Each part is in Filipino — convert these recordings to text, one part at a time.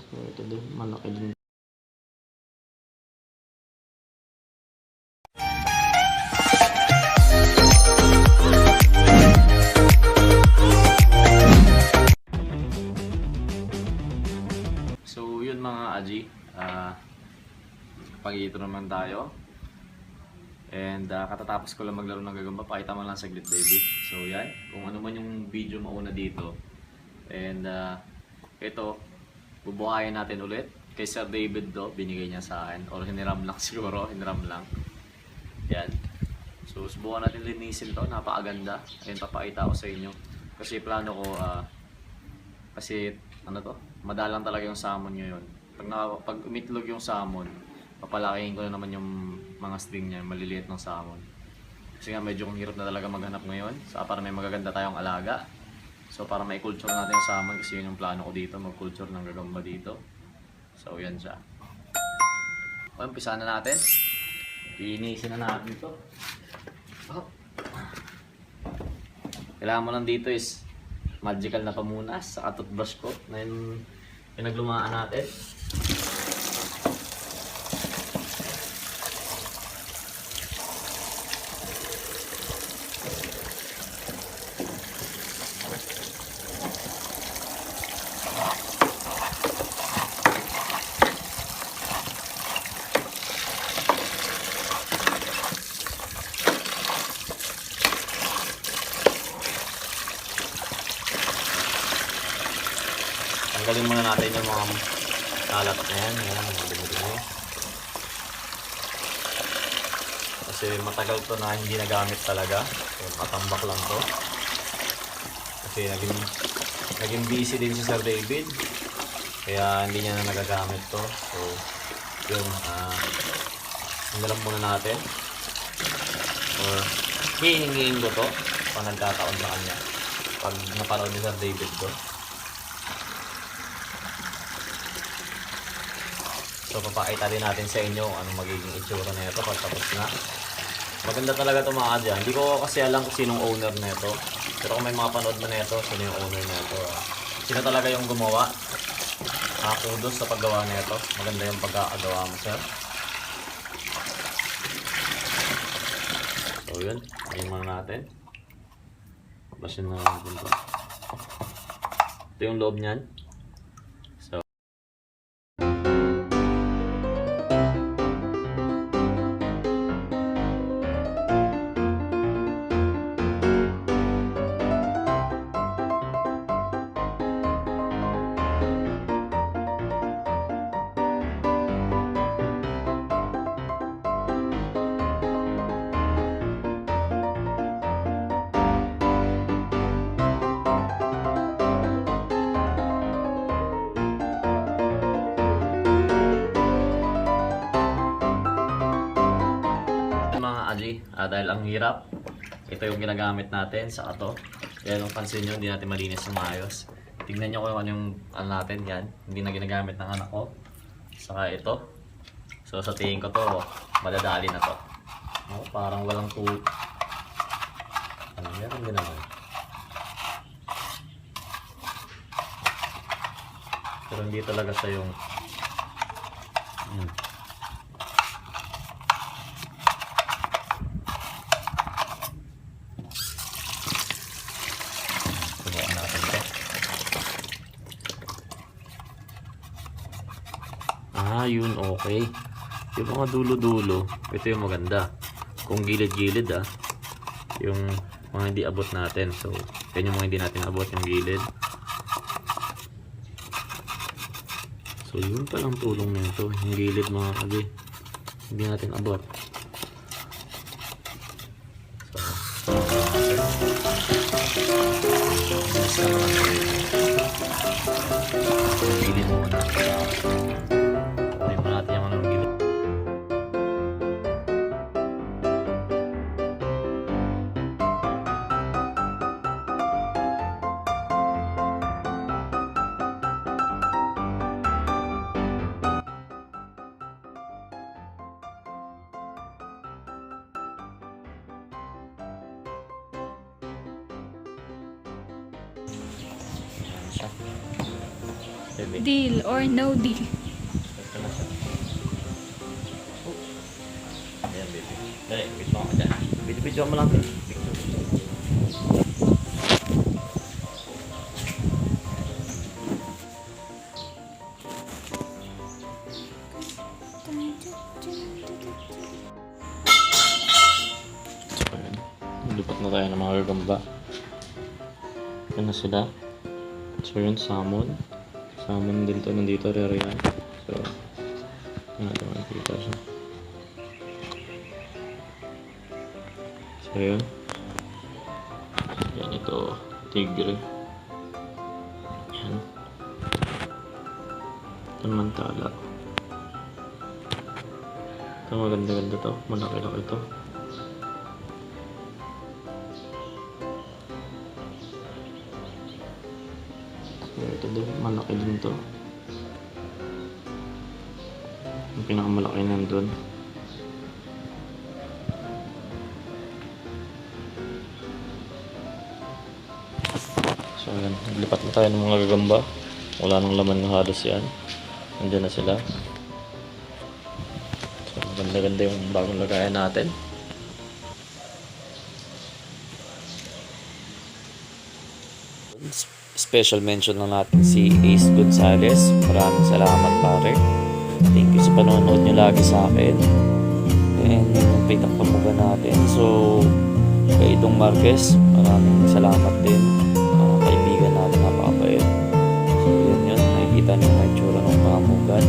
Ito din, malaki din. So yun mga aji, pag-iito naman tayo. And katatapos ko lang maglaro ng Gagamba, pakita mo lang saglit baby. So yan, kung ano man yung video mauna dito. And ito, bubuhayin natin ulit. Kay Sir David do, binigay niya sa akin. Or hiniram lang siguro, hiniram lang. Yan. So subukan natin linisin to, napakaganda. Ayun, papakita ko sa inyo. Kasi plano ko, kasi ano to, madalang talaga yung salmon ngayon. Pag umitlog yung salmon, papalakihin ko na naman yung mga string niya, maliliit ng salmon. Kasi nga medyo hirap na talaga maghanap ngayon. So para may magaganda tayong alaga. So para mai-culture natin yung salmon, kasi yun yung plano ko dito, mag-culture ng Gagamba dito. So yan siya. O, umpisa na natin. Iinisin na natin ito. Oh. Kailangan mo lang dito is magical na pamunas sa toothbrush ko na yung pinaglumaan natin. Tanggalin muna natin yung mga kalat na yan, mga dumi-dumi. Kasi matagal to na hindi nagamit talaga. So, matambak lang to. Kasi naging busy din si Sir David. Kaya hindi niya na nagagamit to. So, yun. Tanggalan muna natin. Or, hihingin ko to pag nagkataon sa kanya. Pag napanood ni Sir David to. So papakita din natin sa inyo anong magiging itsura na ito pag tapos na. Maganda talaga ito mga adya. Hindi ko kasi alam kung sinong owner na ito. Pero kung may mga panood mo na ito, sino yung owner na ito. Sino talaga yung gumawa. Kudos sa paggawa na ito. Maganda yung pagkakagawa mo sir. So yun, ayun muna natin. Basin na natin ito. Ito yung loob niyan. Dahil ang hirap, ito yung ginagamit natin sa ato. Kaya nung pansin nyo, hindi natin malinis ng maayos. Tignan nyo kung ano yung ano natin yan. Hindi na ginagamit ng anak ko. Saka ito. So sa tingin ko to, madadali na to. Oh, parang walang ano, meron din naman. Pero hindi talaga siya yung yun, okay. Yung mga dulo-dulo, ito yung maganda. Kung gilid-gilid yung mga hindi abot natin. So, yan yung mga hindi natin abot, yung gilid. So, yun palang tulong na ito. Yung gilid mga kagi, hindi natin abot. So, yung gilid muna. baby. Deal or no deal. Ito na siya. Ayan, baby. Dali, wait mo ako dyan. Video mo lang, baby. Picture. Lipat na tayo ng mga gagamba. Yan na sila. So yun, Samon. Samon din to, nandito, rare yan. So, yan natin makikita siya. So yun. Yan ito, tigre. Yan. Ito naman tala. Ito maganda-ganda to, malaki-laki to. Ito din, malaki din to. Yung pinakamalaki nandun. So ayan, naglipat na tayo ng mga gagamba. Wala nang laman na halos yan. Nandiyan na sila. So maganda-ganda yung bagong lagayan natin. Special mention lang natin si Ace Gonzales. Maraming salamat pare. Thank you sa panonood nyo lagi sa akin. And complete ang pamuga natin. So kay Dong Marquez, maraming salamat din. Kaibigan natin, napakabait. So yun, nakikita nyo yung itsura ng pamugan.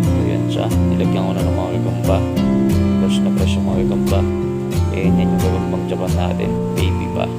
So yan siya, nilagyan ko na ng mga gagamba. Fresh na fresh yung mga gagamba. And yan yung gagambang Japan natin, baby pa.